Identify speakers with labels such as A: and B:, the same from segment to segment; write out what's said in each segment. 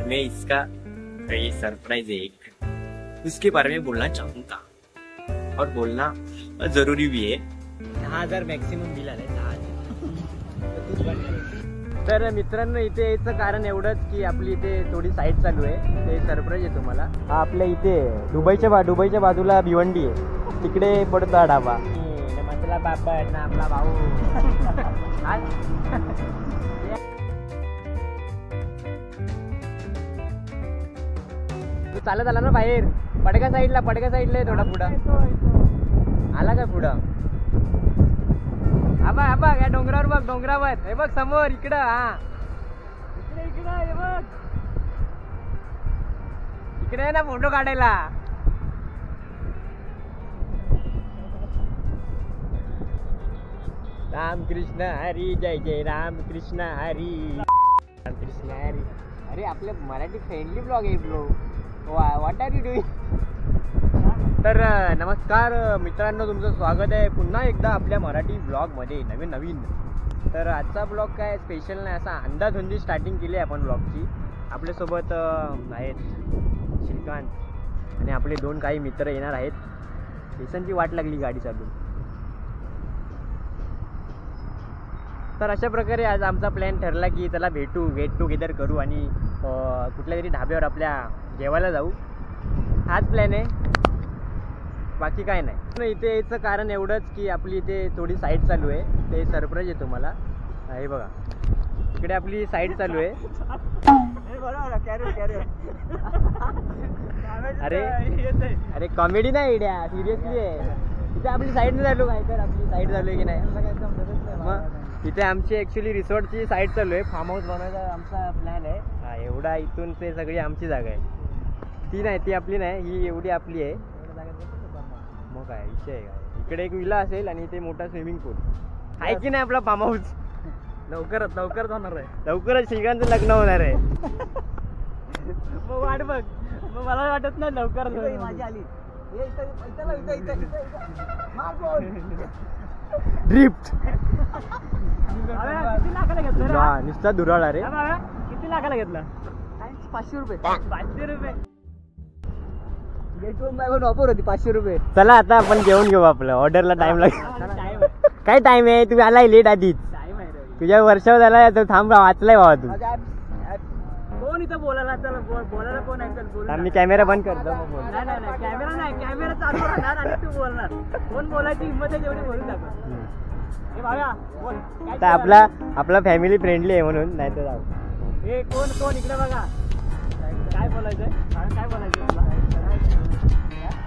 A: मैं इसका ये सरप्राइज है एक, उसके बारे में बोलना चाहूंगा और बोलना जरूरी भी है। 10,000 मॅक्सिमम बिल आलंय, 10,000। तर मित्रांनो, इथे यायचं कारण एवढंच की आपली इथे थोडी साईट चालू आहे, ते सरप्राईज आहे तुम्हाला। हा आपल्या इथे दुबईच्या बाजूला भिवंडी आहे, तिकडे पडतो हा ढाबा। मसाला पापड ना आपला भाऊ तू चालत आला ना बाहेर, पडक्या साईडला आहे थोडा पुढं आला का पुढं? आबा या डोंगरावर बघ, डोंगरावर हे बघ समोर, इकडं हा इकडे हे बघ, इकडे आहे ना फोटो काढायला। राम कृष्ण हरी, जय जय राम कृष्ण हरी, राम कृष्ण हरी। अरे आपले मराठी फ्रेंडली ब्लॉग आहे bro, what are you doing? तर नमस्कार मित्रांनो, तुमचं स्वागत आहे पुन्हा एकदा आपल्या मराठी ब्लॉगमध्ये नवीन। तर आजचा ब्लॉग काय स्पेशल नाही, असा अंदाजोंदी स्टार्टिंग केली आहे आपण ब्लॉगची। आपल्यासोबत आहेत श्रीकांत आणि आपले 2 काही मित्र येणार आहेत। स्टेशनची वाट लागली गाडी चालून। तर अशा प्रकारे आज आमचा प्लॅन ठरला की चला गेट टुगेदर करू आणि कुठल्या तरी ढाब्यावर आपल्या जेवायला जाऊ, हाच प्लॅन आहे, बाकी काय नाही। इथे यायचं कारण एवढंच की आपली इथे थोडी साईट चालू आहे, ते सरप्राईज आहे तुम्हाला। हे बघा इकडे आपली साईट चालू आहे। अरे कॉमेडी नाही इड्या, सिरियसली आहे। इथे आपली साईट नाही चालू, काय तर आपली साईट चालू आहे की नाही? मग इथे आमची ऍक्च्युली रिसॉर्टची साईट चालू आहे, फार्म हाऊस बनवायचा आमचा प्लॅन आहे। हा एवढा इथून ते सगळी आमची जागा आहे, ती नाही, ती आपली नाही, ही एवढी आपली आहे। मग काय विषय आहे काय? इकडे एक विला असेल आणि इथे मोठा स्विमिंग पूल आहे की नाही आपला फार्म हाऊस? लवकरच होणार आहे, लवकरच श्रीकांतचं लग्न होणार आहे। मग वाट बघ, मग मला वाटत नाही लवकर माझी आली ड्रिफ्ट। किती लाखाला घेतला? नुसता दुराळा रे। किती लाखाला घेतला? 500 रुपये। 500 रुपये ऑफर होती, 500 रुपये। चला आता आपण जेवण घेऊ, आपलं ऑर्डरला टाइम लागेल। काय टाइम आहे? तुम्ही आलाय लेट आधीच, तुझ्या वर्षावर झाला तर थांब, वाचलाय बाबा तू। कोण इथं बोलायला? चला बोलायला कोण आहे? चल बोल। आम्ही कॅमेरा बंद करतो। नाही कॅमेरा नाही, कॅमेरा चालू राहणार आणि तू बोलणार। कोण बोलायची हिंमत आहे तेवढी बोलून दाखव। आता आपला फॅमिली फ्रेंडली आहे म्हणून, नाही तर जाऊ। हे कोण इकडे बघा, काय बोलायचंय? काय बोलायचं तुला?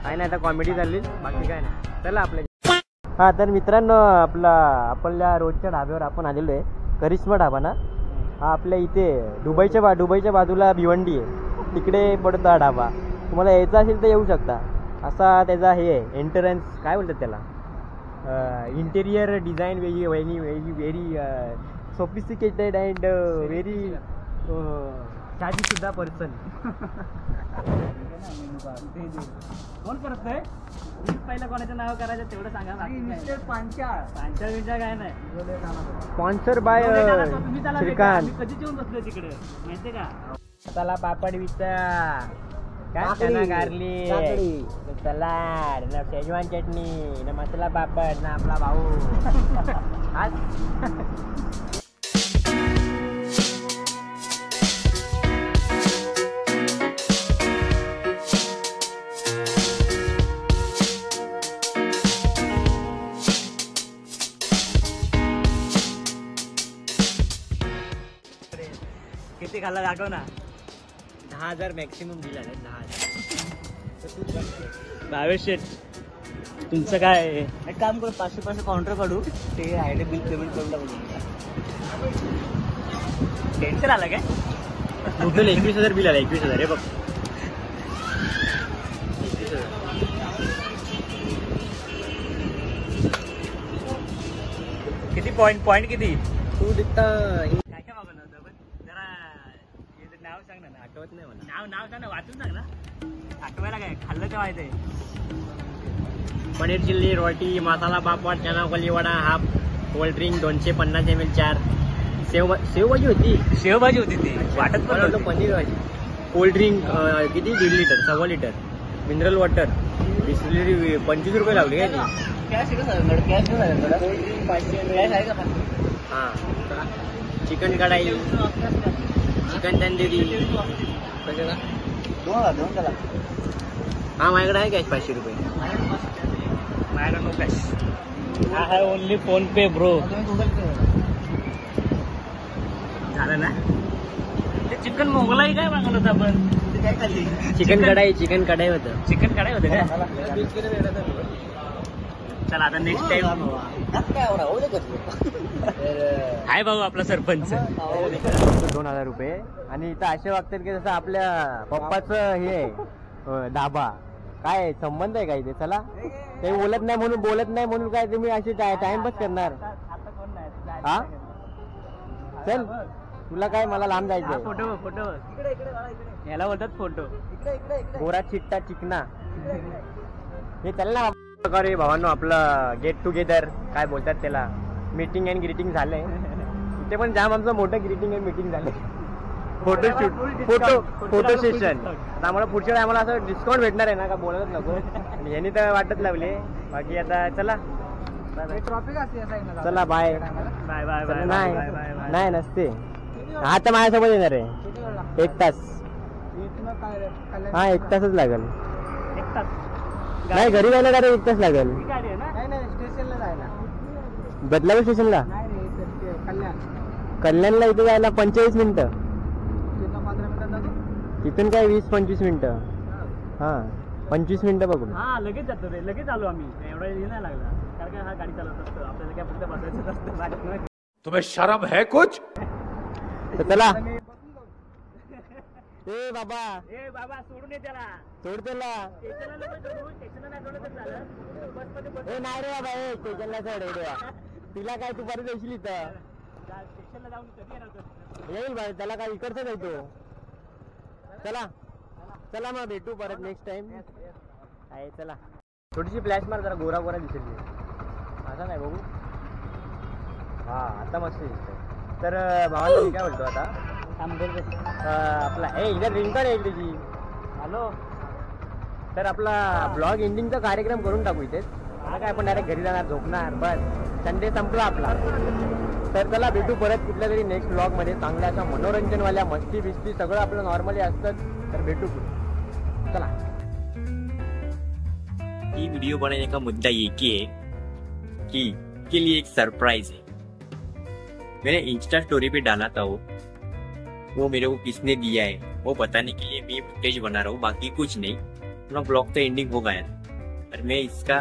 A: काय नाही, आता कॉमेडी चालली, बाकी काय नाही। चला आपल्या हा तर मित्रांनो, आपल्या रोजच्या ढाब्यावर आपण आलेलो आहे, करिश्मा ढाबा ना। हा आपल्या इथे दुबईच्या बाजूला भिवंडी आहे, तिकडे पडतो हा ढाबा। तुम्हाला यायचं असेल तर येऊ शकता। असा त्याचा हे आहे एंट्रन्स, काय बोलतात त्याला, interior design very sophisticated and very शादी सुद्धा पर्सन। कोण करत आहे? पहिला कोणाचं नाव करायचं तेवढं सांगा। पांचाळ काय नाही, स्पॉन्सर बाय श्रीकांत। कधी जेवून बसलो तिकडे माहितीये का? चला पापड विचा, काय गार्लिक, सलाड ना, शेजवान चटणी ना, मसाला पापड ना आपला भाऊ। किती खाल्ला दाखव ना? 10,000 मॅक्सिमम बिल आले, 10,000। भावेश शेठ, तुमचं काय? एक काम करू, 500 काउंटर काढू, ते आयडी बिल पेमेंट करून टाकू। टेन्शन आलं काय? टोटल 21,000 बिल आलं, 21,000 हे बघ। किती पॉइंट किती? तू दिसता काय मागवलं होतं? जरा नाव सांग ना, आठवत नाही मला। नाव सांग ना, वाचून सांग ना, आठवायला काय खाल्लं तेव्हा येते। पनीर चिल्ली, रोटी, मसाला पापड, चना कोली वडा, हाफ कोल्ड ड्रिंक 250 ml 4, शेवभाजी होती ती, वाटत पण पनीर भाजी। कोल्ड ड्रिंक किती 1.5 litre 1.25 litre mineral water Bisleri 25 रुपये लावली काय ती. हां चिकन कढाई चिकन तंदुरी हा माझ्याकडे आहे कॅश 500 रुपये. माझ्याकडे नो कॅश. हा आहे ओनली फोन पे ब्रो. झालं ना ते चिकन मोगलाई काय मागवलं होतं आपण. चिकन कढाई होतं. चिकन कढाई होतं का. चला आता नेक्स्ट टाइम हाय भाऊ आपला सरपंच. 2000 रुपये आणि इथं असे वागतात की जसं आपल्या पप्पाचं हे आहे दाबा. काय संबंध आहे काय ते. चला ते बोलत नाही म्हणून काय तुम्ही अशी टाइमपास करणार. हा चल तुला काय मला लांब जायचं. फोटो याला बोलतात फोटो. गोरा चिट्टा चिकना हे चल ना प्रकारे भावांनो आपलं गेट टुगेदर काय बोलतात त्याला मीटिंग अँड ग्रीटिंग झालंय. इथे पण जाम आमचं मोठं ग्रीटिंग अँड मीटिंग झालंय. Photo session. आम्हाला पुढच्या वेळी आम्हाला असं डिस्काउंट भेटणार आहे ना का बोलतच नको. यांनी तर वाटत लावले. बाकी आता चला चला बाय बाय बाय बाय. नाही नसते. आता माझ्यासोबत येणार आहे 1 तास. हा 1 तासच लागेल. 1 तास नाही घरी जायला का 1 तास लागेल. स्टेशनला जायला बदलापूर स्टेशनला कल्याणला इथे जायला 45 मिनिटं. तिथून काय 20-25 मिनिटं. हा 25 मिनिटं बघून. हा लगेच जातो रे. लगेच आलो आम्ही. एवढा हे नाही लागला कारण का हा गाडी चालवत असतो आपल्याला काय फक्त बसायचं असतं. तुम्हें शर्म है कुछ. तर चला ए बाबा सोडून ये त्याला. सोड त्याला. नाही रे बाबा स्टेशनला सोड. तिला काय तू परत येशील इथं. स्टेशनला जाऊन कधी येणार येईल बाय. त्याला काय इकडचं नाही तो. चला मग भेटू परत नेक्स्ट टाइम. आहे चला थोडीशी फ्लॅश मार जरा गोरा गोरा दिसेल. असं नाही बघू. हा आता मस्त दिसतंय. तर भावाला मी काय बोलतो आता आपला इधर रिंगटोन येईल त्याची. हॅलो तर आपला ब्लॉग एंडिंगचा कार्यक्रम करून टाकू इथेच. आता काय आपण डायरेक्ट घरी जाणार झोपणार बस. संडे संपला आपला. तर चला भेटू परत कुठल्या तरी नेक्स्ट ब्लॉग मध्ये चांगल्या अशा मनोरंजनवाल्या मस्ती बिस्ती सगळं आपलं नॉर्मली असतं. तर भेटू पुढे. चला ये वीडियो बनाने का मुद्दा ये कि है कि के लिए एक सरप्राइज है. मैंने इंस्टा स्टोरी पे डाला था वो मेरे को किसने दिया है वो बताने के लिए मैं ये फुटेज बना रहा हूँ. बाकी कुछ नहीं. अपना ब्लॉग तो एंडिंग हो गया और मैं इसका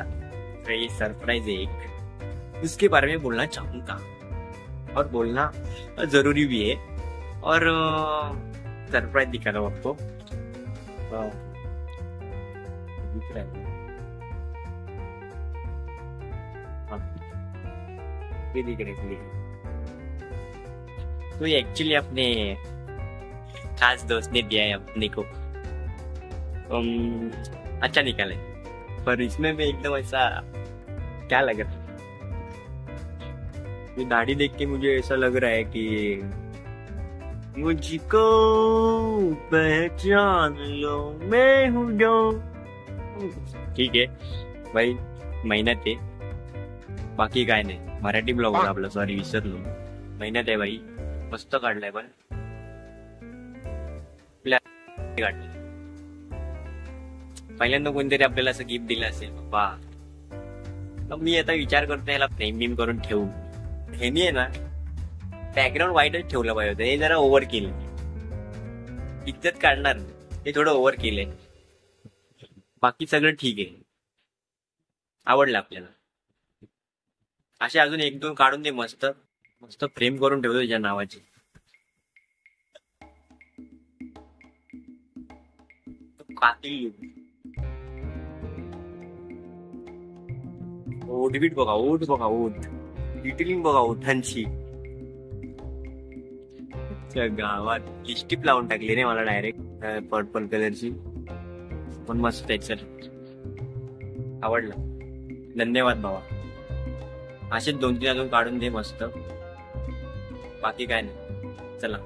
A: ये सरप्राइज है एक उसके बारे में बोलना चाहूँगा और बोलना जरूरी भी है. और सरप्राइज दिखा रहा हूँ आपको. दिख रहा है दिख रहे. तो ये एक्चुअली अपने खास दोस्त ने दिया है अपने को. अच्छा निकाले पर इसमें मैं एकदम ऐसा क्या लग रहा है. ये दाढ़ी देख के मुझे ऐसा लग रहा है कि मुझको पहचान लो मैं हूँ जो. ठीक है भाई मेहनत आहे. बाकी काय नाही. मराठी ब्लॉग होता आपला. सॉरी विसरलो. मेहनत आहे भाई. मस्त काढलाय पण काढलं. पहिल्यांदा कोणतरी आपल्याला असं गिफ्ट दिलं असेल बाबा. मी आता विचार करतो याला फ्रेम करून ठेवू. हे आहे ना बॅकग्राऊंड वाईटच ठेवलं पाहिजे होतं. हे जरा ओव्हर केलं. इज्जत काढणार हे थोडं ओव्हर केलंय. बाकी सगळं ठीक आहे. आवडलं आपल्याला. असे अजून 1-2 काढून दे. मस्त मस्त फ्रेम करून ठेवतो तुझ्या नावाची. ओठ बीट बघा. ओठ डिटेलिंग बघा ओठांची. गावात लिपस्टिक लावून टाकली रे मला डायरेक्ट पर्पल कलरची. पण मस्त आहे. चल आवडलं. धन्यवाद भावा. असेच 2-3 अजून काढून दे मस्त. बाकी काय नाही. चला